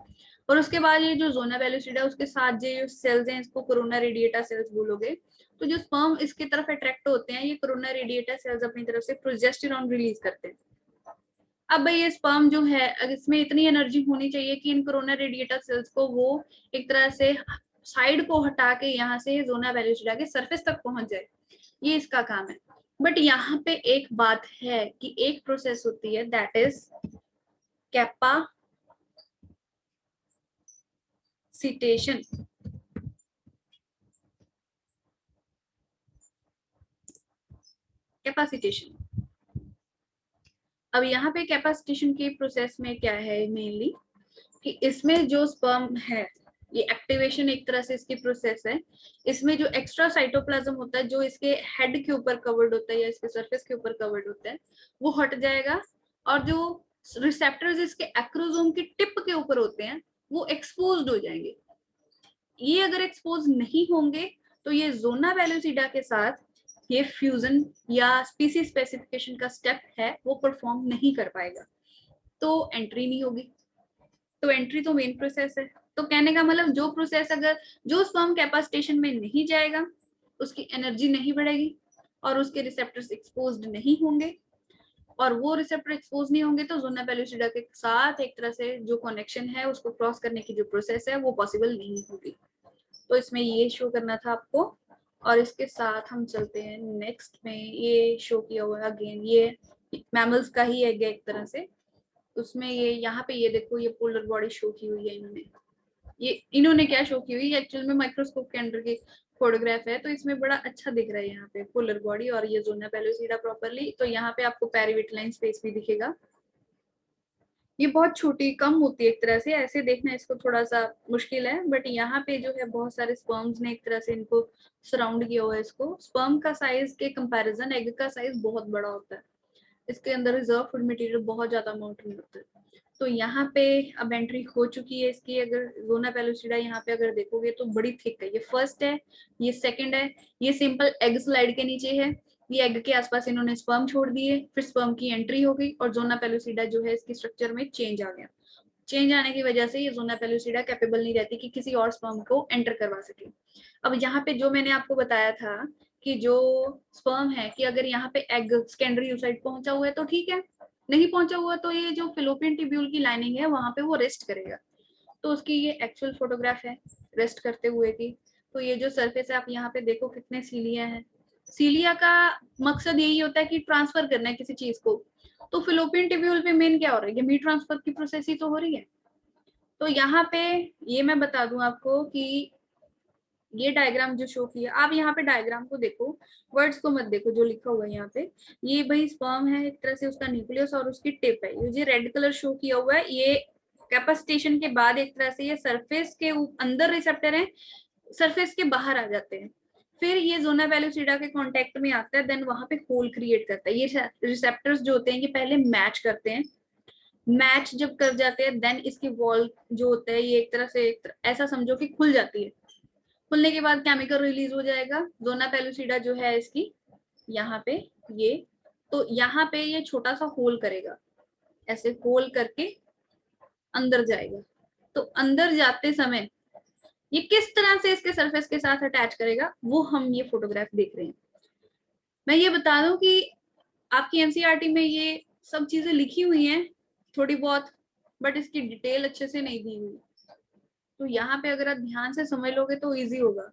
और उसके बाद ये जो जोना पेलुसिड है उसके साथ जो सेल्स हैं इसको कोरोना रेडिएटा सेल्स बोलोगे। तो जो स्पर्म इसकी तरफ अट्रैक्ट होते हैं, ये कोरोना रेडिएटा सेल्स अपनी तरफ से प्रोजेस्टेरॉन रिलीज करते हैं। अब भाई ये स्पर्म जो है, इसमें इतनी एनर्जी होनी चाहिए कि इन कोरोना रेडिएटा सेल्स को वो एक तरह से साइड को हटा के यहाँ से जोना पेलुसिडा के सरफेस तक पहुंच जाए, ये इसका काम है। बट यहाँ पे एक बात है कि एक प्रोसेस होती है दैट इज कैपासिटेशन। कैपासिटेशन, अब यहाँ पे कैपेसिटेशन के प्रोसेस में क्या है मेनली कि इसमें जो स्पर्म है, ये एक्टिवेशन एक तरह से इसकी प्रोसेस है। इसमें जो एक्स्ट्रा साइटोप्लाज्म होता है जो इसके हेड के ऊपर कवर्ड होता है या इसके सरफेस के ऊपर कवर्ड होता है वो हट जाएगा, और जो रिसेप्टर्स इसके एक्रोसोम की टिप के ऊपर होते हैं वो एक्सपोज्ड हो जाएंगे। ये अगर एक्सपोज नहीं होंगे तो ये जोना पेलुसिडा के साथ ये फ्यूजन या स्पीसीज स्पेसिफिकेशन का स्टेप है वो परफॉर्म नहीं कर पाएगा, तो एंट्री नहीं होगी। तो एंट्री तो मेन प्रोसेस है। तो कहने का मतलब जो प्रोसेस अगर जो स्पर्म कैपेसिटेशन में नहीं जाएगा उसकी एनर्जी नहीं बढ़ेगी और उसके रिसेप्टर्स एक्सपोज्ड नहीं होंगे, और वो रिसेप्टर एक्सपोज नहीं होंगे तो जोना पेलुसिडा के साथ एक तरह से जो कनेक्शन है उसको क्रॉस करने की जो प्रोसेस है वो पॉसिबल नहीं होगी। तो इसमें ये शो करना था आपको। और इसके साथ हम चलते हैं नेक्स्ट में। ये शो किया हुआ है अगेन, ये मैमल्स का ही एग है एक तरह से। उसमें ये यहाँ पे ये देखो, ये पोलर बॉडी शो की हुई है इन्होंने। ये इन्होंने क्या शो की हुई है, एक्चुअल में माइक्रोस्कोप के अंडर की फोटोग्राफ है, तो इसमें बड़ा अच्छा दिख रहा है यहाँ पे पोलर बॉडी और ये जोना पेलुसिडा प्रॉपरली। तो यहाँ पे आपको पेरिविटलाइन स्पेस भी दिखेगा। ये बहुत छोटी कम होती है एक तरह से, ऐसे देखना इसको थोड़ा सा मुश्किल है, बट यहाँ पे जो है बहुत सारे स्पर्म्स ने एक तरह से इनको सराउंड किया हुआ है। इसको स्पर्म का साइज के कंपैरिजन एग का साइज बहुत बड़ा होता है, इसके अंदर रिजर्व फूड मटेरियल बहुत ज्यादा अमाउंट में होता है। तो यहाँ पे अब एंट्री हो चुकी है इसकी। अगर जोना पेलुसिडा यहाँ पे अगर देखोगे तो बड़ी थिक है, ये फर्स्ट है, ये सेकंड है, ये सिंपल एग स्लाइड के नीचे है, ये एग के आसपास इन्होंने स्पर्म छोड़ दिए, फिर स्पर्म की एंट्री हो गई और जोना पेलुसिडा जो है इसकी स्ट्रक्चर में चेंज आ गया। चेंज आने की वजह से ये जोना पेलुसिडा कैपेबल नहीं रहती कि किसी और स्पर्म को एंटर करवा सके। अब यहाँ पे जो मैंने आपको बताया था कि जो स्पर्म है कि अगर यहाँ पे एग सेकेंडरी यूसाइड पहुंचा हुआ है तो ठीक है, नहीं पहुंचा हुआ तो ये जो फिलोपियन ट्यूब्यूल की लाइनिंग है वहां पे वो रेस्ट करेगा। तो उसकी ये एक्चुअल फोटोग्राफ है रेस्ट करते हुए की। तो ये जो सरफेस है आप यहाँ पे देखो कितने सीलिया है। सीलिया का मकसद यही होता है कि ट्रांसफर करना है किसी चीज को। तो फिलोपियन ट्यूब्यूल पे मेन क्या हो रहा है, ये मीट ट्रांसफर की प्रोसेस ही तो हो रही है। तो यहाँ पे ये मैं बता दूं आपको कि ये डायग्राम जो शो किया, आप यहाँ पे डायग्राम को देखो, वर्ड्स को मत देखो जो लिखा हुआ है यहाँ पे। ये भाई स्पर्म है एक तरह से, उसका न्यूक्लियस और उसकी टिप है, ये जो रेड कलर शो किया हुआ है ये कैपेसिटेशन के बाद एक तरह से ये सरफेस के अंदर रिसेप्टर है, सरफेस के बाहर आ जाते हैं, फिर ये जोना वेलोसिडा के कांटेक्ट में आता है, देन वहां पे होल क्रिएट करता है। ये रिसेप्टर्स जो होते हैं ये पहले मैच करते हैं, मैच जब कर जाते हैं देन इसकी वॉल जो होता है ये एक तरह से ऐसा समझो कि खुल जाती है। खुलने के बाद केमिकल रिलीज हो जाएगा, जोना पेलुसिडा जो है इसकी यहाँ पे ये, तो यहाँ पे ये छोटा सा होल करेगा, ऐसे होल करके अंदर जाएगा। तो अंदर जाते समय ये किस तरह से इसके सरफेस के साथ अटैच करेगा वो हम ये फोटोग्राफ देख रहे हैं। मैं ये बता दूं कि आपकी एनसीईआरटी में ये सब चीजें लिखी हुई हैं थोड़ी बहुत, बट इसकी डिटेल अच्छे से नहीं दी हुई। तो यहाँ पे अगर आप ध्यान से समझ लोगे तो इजी होगा।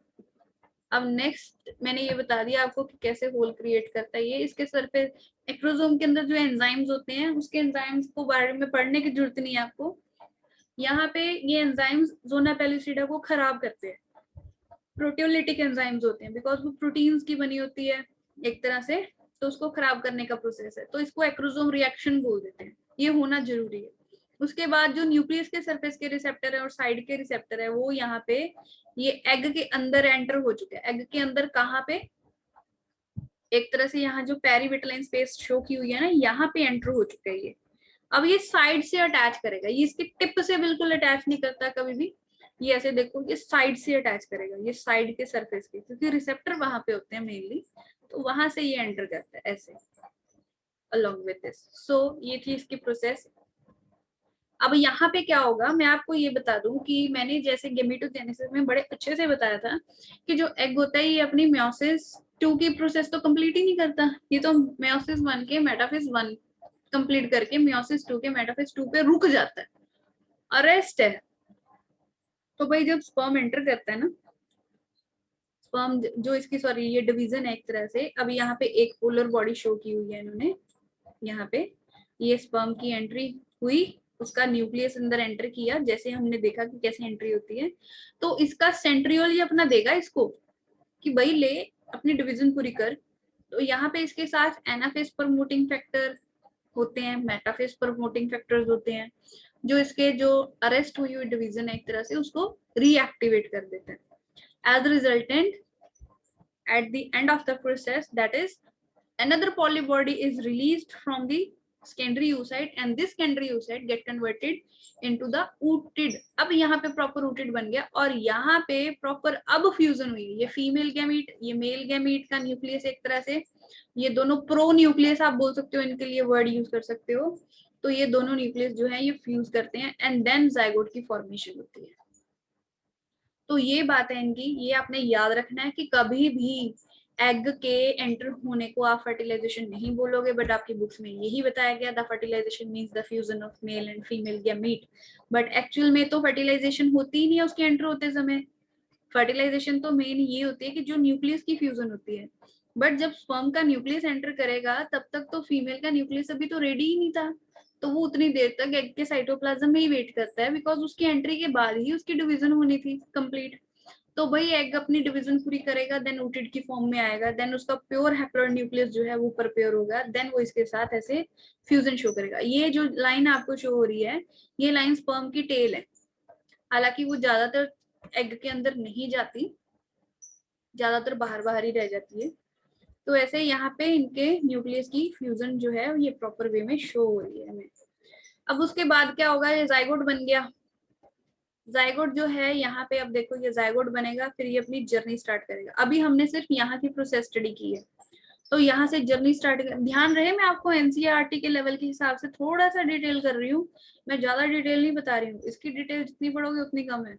अब नेक्स्ट मैंने ये बता दिया आपको कि कैसे होल क्रिएट करता है ये। इसके सर पे एक्रोसोम के अंदर जो एंजाइम्स होते हैं उसके एंजाइम्स को बारे में पढ़ने की जरूरत नहीं है आपको। यहाँ पे ये एंजाइम्स जोना पेलिसिडा को खराब करते हैं, प्रोटियोलिटिक एंजाइम्स होते हैं, बिकॉज वो प्रोटीन्स की बनी होती है एक तरह से, तो उसको खराब करने का प्रोसेस है, तो इसको एक्रोसोम रिएक्शन बोल देते हैं, ये होना जरूरी है। उसके बाद जो न्यूक्लियस के सरफेस के रिसेप्टर है और साइड के रिसेप्टर है वो यहाँ पे ये एग के अंदर एंटर हो चुके हैं। एग के अंदर कहाँ पे, एक तरह से यहाँ जो पेरीविटलाइन स्पेस शो की हुई है ना यहाँ पे एंटर हो चुका है ये। अब ये साइड से अटैच करेगा, ये इसकी टिप से बिल्कुल अटैच नहीं करता कभी भी, ये ऐसे देखो ये साइड से अटैच करेगा, ये साइड के सरफेस के, क्योंकि रिसेप्टर वहां पे होते हैं मेनली, तो वहां से ये एंटर करता है ऐसे अलोंग विद दिस। सो ये थी इसकी प्रोसेस। अब यहाँ पे क्या होगा मैं आपको ये बता दूं कि मैंने जैसे गेमेटोजेनेसिस में बड़े अच्छे से बताया था कि जो एग होता है ये अपनी मेयोसिस 2 की प्रोसेस तो कंप्लीट ही नहीं करता, ये तो मेयोसिस 1 के मेटाफेज 1 कंप्लीट करके मेयोसिस 2 के मेटाफेज 2 पे रुक जाता है, अरेस्ट है। तो भाई जब स्पर्म एंटर करता है ना, स्पर्म जो इसकी सॉरी ये डिवीजन है एक तरह से, अब यहाँ पे एक पोलर बॉडी शो की हुई है इन्होंने, यहाँ पे ये स्पर्म की एंट्री हुई, उसका न्यूक्लियस अंदर एंटर किया, जैसे हमने देखा कि कैसे एंट्री होती है। तो इसका सेंट्रियोल ये अपना देगा इसको कि भाई ले अपनी डिवीजन पूरी कर। तो यहाँ पे इसके साथ एनाफेज प्रमोटिंग फैक्टर होते हैं, मेटाफेज प्रमोटिंग फैक्टर्स होते हैं, जो इसके जो अरेस्ट हुई हुई डिवीजन है एक तरह से उसको रीएक्टिवेट कर देते हैं। As resultant at the end of the process, that is another polybody is released from the secondary oocyte and this secondary oocyte get converted into the oocyte। अब यहाँ पे प्रॉपर oocyte बन गया और यहाँ पे प्रॉपर अब फ्यूजन हुई, ये फीमेल गैमीट ये मेल गैमीट का न्यूक्लियस एक तरह से, ये दोनों प्रो न्यूक्लियस आप बोल सकते हो, इनके लिए वर्ड यूज कर सकते हो। तो ये दोनों न्यूक्लियस जो है ये फ्यूज करते हैं एंड देन जाइगोट की फॉर्मेशन होती है। तो ये बात है इनकी, ये आपने याद रखना है कि कभी भी एग के एंटर होने को आप फर्टिलाइजेशन नहीं बोलोगे, बट आपकी बुक्स में यही बताया गया, the fertilization means the fusion of male and female gamete, but actual में तो फर्टिलाइजेशन होती ही नहीं है उसके एंटर होते समय। फर्टिलाइजेशन तो मेन ये होती है कि जो न्यूक्लियस की फ्यूजन होती है, बट जब स्पर्म का न्यूक्लियस एंटर करेगा तब तक तो फीमेल का न्यूक्लियस अभी तो रेडी ही नहीं था, तो वो उतनी देर तक एग के साइटोप्लाज्म में ही वेट करता है, बिकॉज उसकी एंट्री के बाद ही उसकी डिवीजन होनी थी कंप्लीट। तो भाई एग अपनी डिवीजन पूरी करेगा, देन ओटिड की फॉर्म में आएगा, देन उसका प्योर हैप्लॉइड न्यूक्लियस जो है वो प्रिपेयर होगा, देन वो इसके साथ ऐसे फ्यूजन शो करेगा। ये जो लाइन आपको शो हो रही है, ये लाइन स्पर्म की टेल है। हालांकि वो ज्यादातर एग के अंदर नहीं जाती, ज्यादातर बाहर बाहर ही रह जाती है। तो ऐसे यहाँ पे इनके न्यूक्लियस की फ्यूजन जो है ये प्रॉपर वे में शो हो रही है हमें। अब उसके बाद क्या होगा, ये जाइगोट बन गया। जाइगोट जो है यहाँ पे, अब देखो ये जाइगोट बनेगा, फिर ये अपनी जर्नी स्टार्ट करेगा। अभी हमने सिर्फ यहाँ की प्रोसेस स्टडी की है, तो यहाँ से जर्नी स्टार्ट कर, ध्यान रहे मैं आपको एनसीईआरटी के लेवल के हिसाब से थोड़ा सा डिटेल कर रही हूँ, मैं ज्यादा डिटेल नहीं बता रही हूँ। इसकी डिटेल जितनी पढ़ोगे उतनी कम है।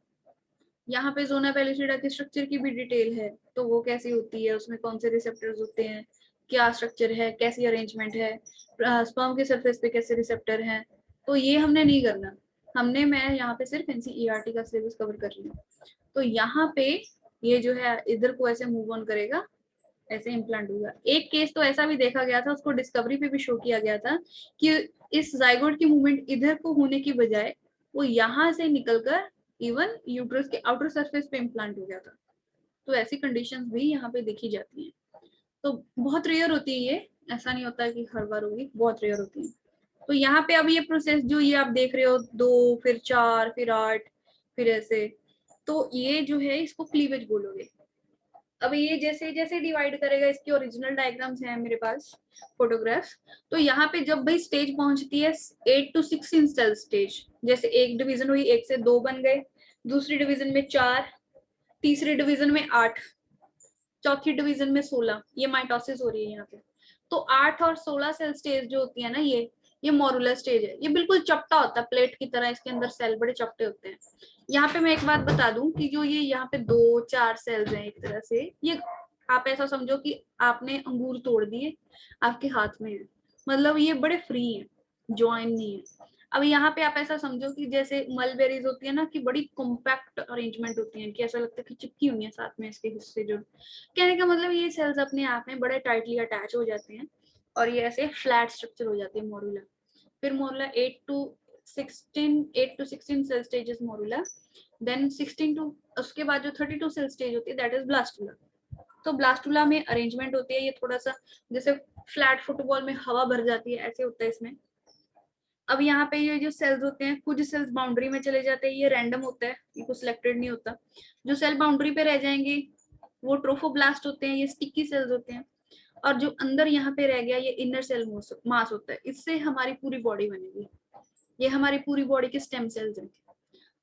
यहाँ पे जोना पेलिसिडा के स्ट्रक्चर की भी डिटेल है, तो वो कैसी होती है, उसमें कौन से रिसेप्टर्स होते हैं, क्या स्ट्रक्चर है, कैसी अरेंजमेंट है, स्पर्म के सरफेस पे कैसे रिसेप्टर हैं, तो ये हमने नहीं करना। मैं यहाँ पे सिर्फ एनसीईआरटी का सिलेबस कवर कर रही हूँ। तो यहाँ पे ये जो है इधर को ऐसे मूव ऑन करेगा, ऐसे इम्प्लांट होगा। एक केस तो ऐसा भी देखा गया था, उसको डिस्कवरी पे भी शो किया गया था कि इस जाइगोट की मूवमेंट इधर को होने की बजाय वो यहाँ से निकलकर इवन यूट्रस के आउटर सरफेस पे इम्प्लांट हो गया था। तो ऐसी कंडीशंस भी यहाँ पे देखी जाती हैं। तो बहुत रेयर होती है ये, ऐसा नहीं होता है कि हर बार होगी, बहुत रेयर होती है। तो यहाँ पे अब ये प्रोसेस जो ये आप देख रहे हो, 2 फिर 4 फिर 8 फिर ऐसे, तो ये जो है इसको क्लीवेज बोलोगे। अब ये जैसे जैसे डिवाइड करेगा, इसकी ओरिजिनल डायग्राम्स हैं मेरे पास, फोटोग्राफ्स। तो यहाँ पे जब भाई स्टेज पहुंचती है 8 to 16 सेल स्टेज, जैसे एक डिवीजन हुई, 1 से 2 बन गए, दूसरी डिवीजन में 4, तीसरी डिवीजन में 8, चौथी डिवीजन में 16, ये माइटोसिस हो रही है यहाँ पे। तो 8 और 16 सेल स्टेज जो होती है ना, ये मॉरुलर स्टेज है। ये बिल्कुल चपटा होता है प्लेट की तरह, इसके अंदर सेल बड़े चपटे होते हैं। यहाँ पे मैं एक बात बता दूं कि जो ये यहाँ पे 2-4 सेल्स हैं एक तरह से, ये आप ऐसा समझो कि आपने अंगूर तोड़ दिए, आपके हाथ में है, मतलब ये बड़े फ्री हैं, ज्वाइन नहीं है। अब यहाँ पे आप ऐसा समझो कि जैसे मलबेरीज होती है ना, कि बड़ी कॉम्पैक्ट अरेंजमेंट होती है, कि ऐसा लगता है कि चिपकी हुई है साथ में इसके हिस्से जो। कहने का मतलब ये सेल्स अपने आप में बड़े टाइटली अटैच हो जाते हैं और ये ऐसे फ्लैट स्ट्रक्चर हो जाती है मोरुला। फिर morula 8 to 16 cell stages morula, then 16 to, उसके बाद जो 32 सेल स्टेज होती है दैट इज ब्लास्टुला। तो ब्लास्टुला में अरेंजमेंट होती है ये थोड़ा सा जैसे फ्लैट फुटबॉल में हवा भर जाती है, ऐसे होता है इसमें। अब यहाँ पे ये जो सेल्स होते हैं, कुछ सेल्स बाउंड्री में चले जाते हैं, ये रैंडम होता है, ये कुछ सिलेक्टेड नहीं होता। जो सेल बाउंड्री पे रह जाएंगे वो ट्रोफोब्लास्ट होते हैं, ये स्टिकी सेल्स होते हैं। और जो अंदर यहाँ पे रह गया ये इनर सेल मास होता है, इससे हमारी पूरी बॉडी बनेगी। ये हमारी पूरी बॉडी के स्टेम सेल्स हैं।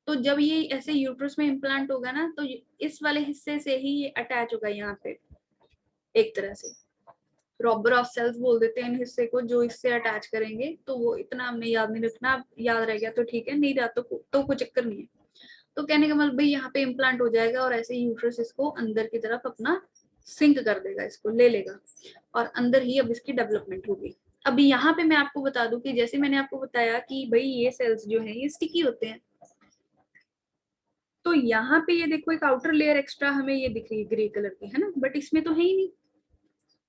तो जब ये ऐसे यूट्रस में इम्प्लांट होगा ना, तो इस वाले हिस्से से ही ये अटैच होगा यहाँ पे, एक तरह से रॉबर ऑफ सेल्स बोल देते हैं इन हिस्से को, जो इससे अटैच करेंगे। तो वो इतना हमने याद नहीं रखना, याद रह गया तो ठीक है, नहीं रहा तो कोई चक्कर नहीं है। तो कहने का मतलब भाई यहाँ पे इम्प्लांट हो जाएगा और ऐसे यूट्रस इसको अंदर की तरफ अपना सिंक कर देगा, इसको ले लेगा और अंदर ही अब इसकी डेवलपमेंट होगी। अभी यहाँ पे मैं आपको बता दूं कि जैसे मैंने आपको बताया कि भाई ये सेल्स जो है ये स्टिकी होते हैं, तो यहाँ पे ये देखो एक आउटर लेयर एक्स्ट्रा हमें ये दिख रही है ग्रे कलर की, है ना, बट इसमें तो है ही नहीं।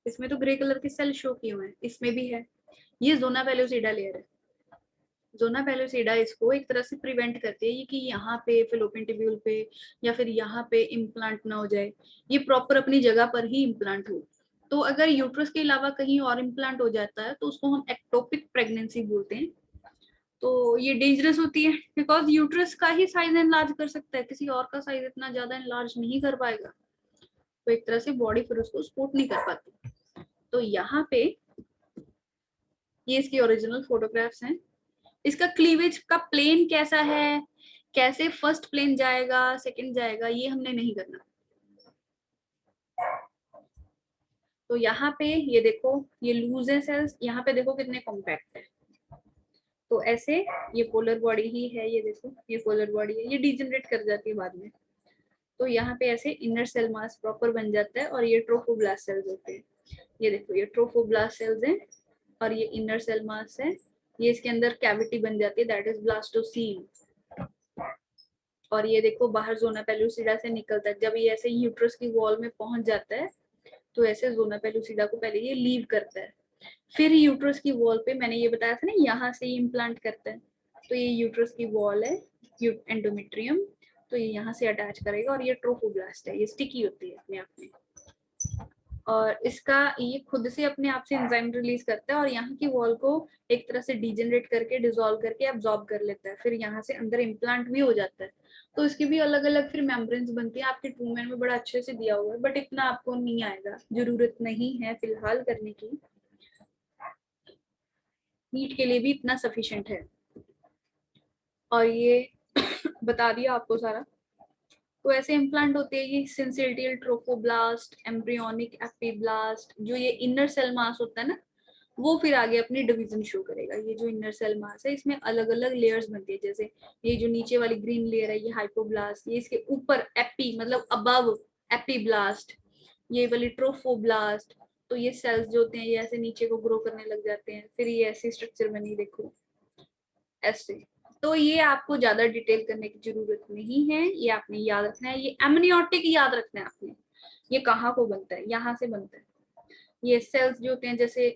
इसमें तो ग्रे कलर के सेल शो किए हुए हैं, इसमें भी है। ये जोना पेलोसिडा लेयर है। जोना पेलोसिडा इसको एक तरह से प्रिवेंट करती है कि यहाँ पे फेलोपियन ट्यूब्यूल पे या फिर यहाँ पे इम्प्लांट ना हो जाए, ये प्रॉपर अपनी जगह पर ही इम्प्लांट हो। तो अगर यूट्रस के अलावा कहीं और इम्प्लांट हो जाता है तो उसको हम एक्टोपिक प्रेगनेंसी बोलते हैं। तो ये डेंजरस होती है, बिकॉज यूट्रस का ही साइज एनलार्ज कर सकता है, किसी और का साइज इतना ज्यादा एनलार्ज नहीं कर पाएगा। तो एक तरह से बॉडी फिर उसको सपोर्ट नहीं कर पाती। तो यहाँ पे ये इसकी ओरिजिनल फोटोग्राफ्स हैं। इसका क्लीवेज का प्लेन कैसा है, कैसे फर्स्ट प्लेन जाएगा सेकंड जाएगा, ये हमने नहीं करना। तो यहाँ पे ये देखो, ये लूज है सेल्स, यहाँ पे देखो कितने कॉम्पैक्ट है। तो ऐसे ये पोलर बॉडी ही है, ये देखो ये पोलर बॉडी है, ये डिजेनरेट कर जाती है बाद में। तो यहाँ पे ऐसे इनर सेल मास प्रॉपर बन जाता है और ये ट्रोफोब्लास्ट सेल्स होते हैं। ये देखो ये ट्रोफोब्लास्ट सेल्स हैं और ये इनर सेल मास है, ये इसके अंदर कैविटी बन जाती है दैट इज ब्लास्टोसील। और ये देखो बाहर जोना पेलुसिडा से निकलता है। जब ये ऐसे यूट्रस की वॉल में पहुंच जाता है तो ऐसे जोना पेलुसिडा को पहले ये लीव करता है, फिर यूट्रस की वॉल पे, मैंने ये बताया था ना, यहाँ से ये इम्प्लांट करता है। तो ये यूट्रस की वॉल है, एंडोमेट्रियम, तो ये यहाँ से अटैच करेगा और ये ट्रोफोब्लास्ट है, ये स्टिकी होती है अपने आप में। और इसका ये खुद से अपने आप से एंजाइम रिलीज करता है और यहाँ की वॉल को एक तरह से डिजेनरेट करके, डिसॉल्व करके एब्जॉर्ब कर लेता है, फिर यहाँ से अंदर इम्प्लांट भी हो जाता है। तो इसकी भी अलग अलग फिर मेम्ब्रेन्स बनती है। आपके ट्रूमैन में बड़ा अच्छे से दिया हुआ है, बट इतना आपको नहीं आएगा, जरूरत नहीं है फिलहाल करने की, नीट के लिए भी इतना सफिशिएंट है। और ये बता दिया आपको सारा। तो ऐसे इम्प्लांट होते हैं ये सिंसिटियल ट्रोफोब्लास्ट, एम्ब्रियोनिक एपिब्लास्ट, जो ये इनर सेल मास होता है ना, वो फिर आगे अपनी डिवीजन शो करेगा। ये जो इनर सेल मास है इसमें अलग अलग लेयर्स बनती है, जैसे ये जो नीचे वाली ग्रीन लेयर है ये हाइपोब्लास्ट, ये इसके ऊपर एपी मतलब अबव एपिब्लास्ट, ये वाली ट्रोफोब्लास्ट। तो ये सेल्स जो होते हैं ये ऐसे नीचे को ग्रो करने लग जाते हैं, फिर ये ऐसी स्ट्रक्चर बनी, देखो ऐसे। तो ये आपको ज्यादा डिटेल करने की जरूरत नहीं है, ये आपने याद रखना है। ये एमनियोटिक याद रखना है आपने, ये कहाँ को बनता है, यहाँ से बनता है। ये सेल्स जो होते हैं, जैसे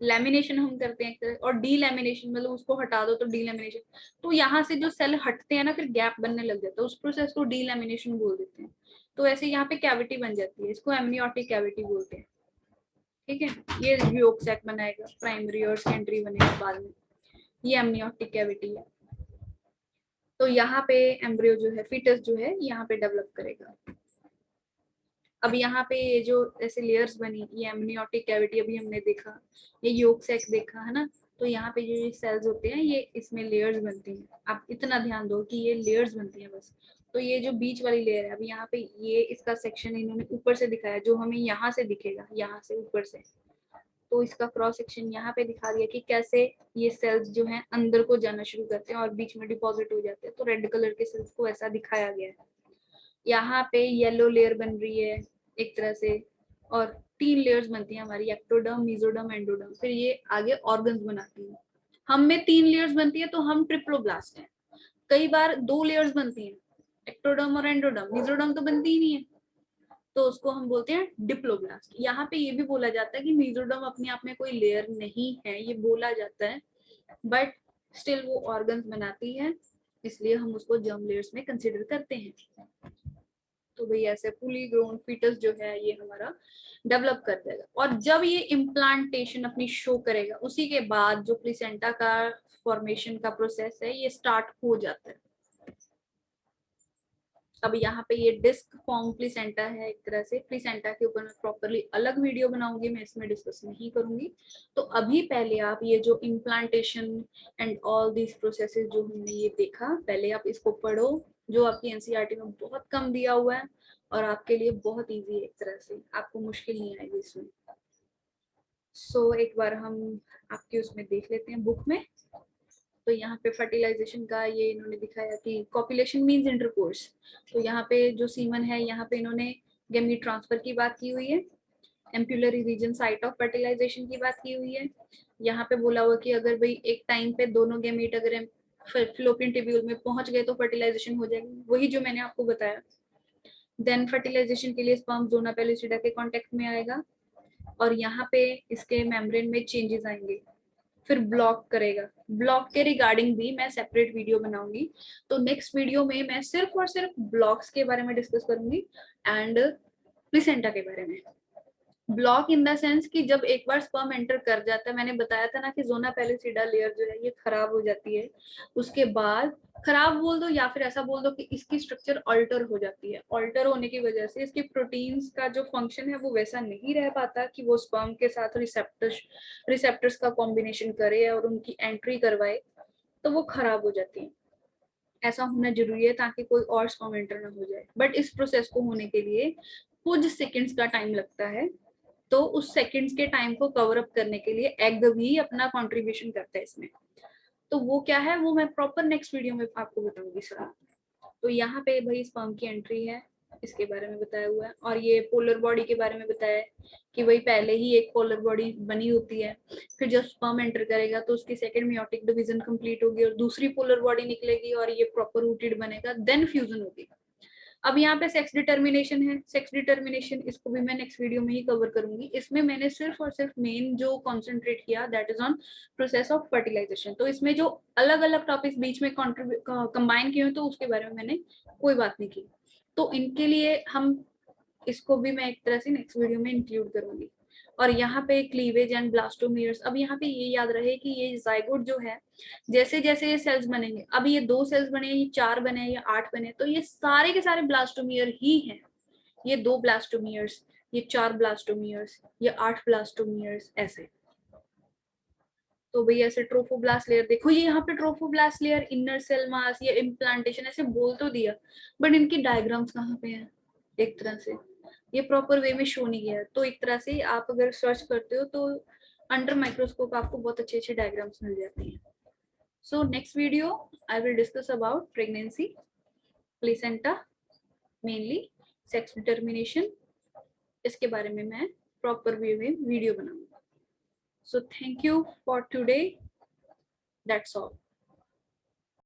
लैमिनेशन हम करते हैं एक तरह, और डी लैमिनेशन मतलब उसको हटा दो तो डी लैमिनेशन, तो यहाँ से जो सेल हटते हैं ना फिर गैप बनने लग जाता है, उस प्रोसेस को डी लैमिनेशन बोल देते हैं। तो ऐसे यहाँ पे कैविटी बन जाती है, इसको एमनियोटिक कैविटी बोलते हैं। ठीक है, ये योक सैक बनाएगा, प्राइमरी और सेकेंडरी बनेगा बाद में, ये एमनियोटिक कैविटी है। तो यहाँ पे एम्ब्रियो जो है, फीटस जो है, यहाँ पे डेवलप करेगा। अब यहाँ पे ये जो ऐसे लेयर्स बनी, ये एमनियोटिक कैविटी अभी हमने देखा, ये योक सैक देखा है ना। तो यहाँ पे जो ये सेल्स होते हैं ये इसमें लेयर्स बनती हैं। आप इतना ध्यान दो कि ये लेयर्स बनती हैं बस। तो ये जो बीच वाली लेयर है, अभी यहाँ पे ये इसका सेक्शन इन्होंने ऊपर से दिखाया, जो हमें यहाँ से दिखेगा, यहाँ से ऊपर से। तो इसका क्रॉस सेक्शन यहाँ पे दिखा दिया कि कैसे ये सेल्स जो हैं अंदर को जाना शुरू करते हैं और बीच में डिपॉजिट हो जाते हैं। तो रेड कलर के सेल्स को ऐसा दिखाया गया है। यहाँ पे येलो लेयर बन रही है एक तरह से, और 3 लेयर्स बनती हैं हमारी, एक्टोडर्म, मेसोडर्म, एंडोडर्म, फिर ये आगे ऑर्गन्स बनाती हैं। हम में 3 लेयर्स बनती है तो हम ट्रिप्लोब्लास्ट हैं। कई बार 2 लेयर्स बनती हैं, एक्टोडर्म और एंडोडर्म, मेसोडर्म तो बनती ही नहीं है, तो उसको हम बोलते हैं डिप्लोब्लास्ट। यहाँ पे ये भी बोला जाता है कि मेसोडर्म अपने आप में कोई लेयर नहीं है, ये बोला जाता है, बट स्टिल वो ऑर्गन्स बनाती है, इसलिए हम उसको जर्म लेयर्स में कंसिडर करते हैं। तो भाई ऐसे फुली ग्रोन फीटस जो है ये हमारा डेवलप कर देगा, और जब ये इम्प्लांटेशन अपनी शो करेगा उसी के बाद जो प्लेसेंटा का फॉर्मेशन का प्रोसेस है ये स्टार्ट हो जाता है। अब यहाँ पे ये डिस्क फॉर्म प्लेसेंटा है एक तरह से, प्लेसेंटा के ऊपर मैं प्रॉपरली अलग वीडियो बनाऊंगी, मैं इसमें डिस्कस नहीं करूंगी। तो अभी पहले आप ये जो implantation and all these processes जो हमने ये देखा, पहले आप इसको पढ़ो, जो आपकी एनसीईआरटी में बहुत कम दिया हुआ है और आपके लिए बहुत इजी है, एक तरह से आपको मुश्किल नहीं आएगी इसमें। सो एक बार हम आपके उसमें देख लेते हैं बुक में। तो यहाँ पे फर्टिलाइजेशन का ये इन्होंने दिखाया कि कॉपुलेशन मींस इंटरकोर्स। तो यहाँ पे जो सीमन है, यहाँ पे इन्होंने गेमीट ट्रांसफर की बात की हुई है, ampullary region site of fertilization की बात की हुई है। यहाँ पे बोला हुआ कि अगर भाई एक टाइम पे दोनों गेमीट अगर फिलोपियन ट्यूब्यूल में पहुंच गए तो फर्टिलाइजेशन हो जाएगी, वही जो मैंने आपको बताया। देन फर्टिलाइजेशन के लिए स्पर्म जोना पेलुसिडा के कांटेक्ट में आएगा और यहाँ पे इसके मेम्ब्रेन में चेंजेस आएंगे, फिर ब्लॉक करेगा। ब्लॉक के रिगार्डिंग भी मैं सेपरेट वीडियो बनाऊंगी। तो नेक्स्ट वीडियो में मैं सिर्फ और सिर्फ ब्लॉक्स के बारे में डिस्कस करूंगी एंड प्लेसेंटा के बारे में। ब्लॉक इन द सेंस कि जब एक बार स्पर्म एंटर कर जाता है, मैंने बताया था ना कि जोना पेलिसिडा लेयर जो है ये खराब हो जाती है, उसके बाद खराब बोल दो या फिर ऐसा बोल दो कि इसकी स्ट्रक्चर अल्टर हो जाती है। अल्टर होने की वजह से इसके प्रोटीन्स का जो फंक्शन है वो वैसा नहीं रह पाता कि वो स्पर्म के साथ रिसेप्टर्स का कॉम्बिनेशन करे और उनकी एंट्री करवाए, तो वो खराब हो जाती है। ऐसा होना जरूरी है ताकि कोई और स्पर्म एंटर ना हो जाए, बट इस प्रोसेस को होने के लिए कुछ सेकेंड्स का टाइम लगता है। तो उस सेकंड्स के टाइम को कवर अप करने के लिए एग भी अपना कंट्रीब्यूशन करता है इसमें। तो वो क्या है वो मैं प्रॉपर नेक्स्ट वीडियो में आपको बताऊंगी सर। तो यहाँ पे भाई स्पर्म की एंट्री है, इसके बारे में बताया हुआ है। और ये पोलर बॉडी के बारे में बताया है कि वही पहले ही एक पोलर बॉडी बनी होती है, फिर जब स्पर्म एंटर करेगा तो उसकी सेकंड मियोटिक डिवीजन कंप्लीट होगी और दूसरी पोलर बॉडी निकलेगी और ये प्रॉपर रूटेड बनेगा, देन फ्यूजन होगी। अब यहाँ पे सेक्स डिटर्मिनेशन है। सेक्स डिटर्मिनेशन इसको भी मैं नेक्स्ट वीडियो में ही कवर करूंगी। इसमें मैंने सिर्फ और सिर्फ मेन जो कॉन्सेंट्रेट किया that is on process of fertilization. तो इसमें जो अलग अलग टॉपिक्स बीच में कंबाइन किए तो उसके बारे में मैंने कोई बात नहीं की। तो इनके लिए हम इसको भी मैं एक तरह से नेक्स्ट वीडियो में इंक्लूड करूंगी। और यहाँ पे क्लीवेज एंड ब्लास्टोमियर्स, अब यहाँ पे ये याद रहे कि ये जाइगोट जो है, जैसे जैसे ये सेल्स बनेंगे, अब ये 2 सेल्स बने, ये 4 बने या 8 बने, तो ये सारे के सारे ब्लास्टोमियर ही हैं। ये 2 ब्लास्टोमियर्स, ये 4 ब्लास्टोमियर्स, ये 8 ब्लास्टोमियर्स, ऐसे। तो भैया ऐसे ट्रोफोब्लास्ट लेयर देखो, ये यहाँ पे trophoblast layer, inner cell mass, ये इम्प्लांटेशन, ऐसे बोल तो दिया, बट इनकी डायग्राम्स कहाँ पे हैं? एक तरह से ये प्रॉपर वे में शो नहीं किया है। तो एक तरह से आप अगर सर्च करते हो तो अंडर माइक्रोस्कोप आपको बहुत अच्छे अच्छे डायग्राम्स मिल जाती हैं। So next video I will discuss about pregnancy, placenta, mainly sex determination, इसके बारे में मैं प्रॉपर वे में वीडियो बनाऊंगा। So thank you for today, that's all.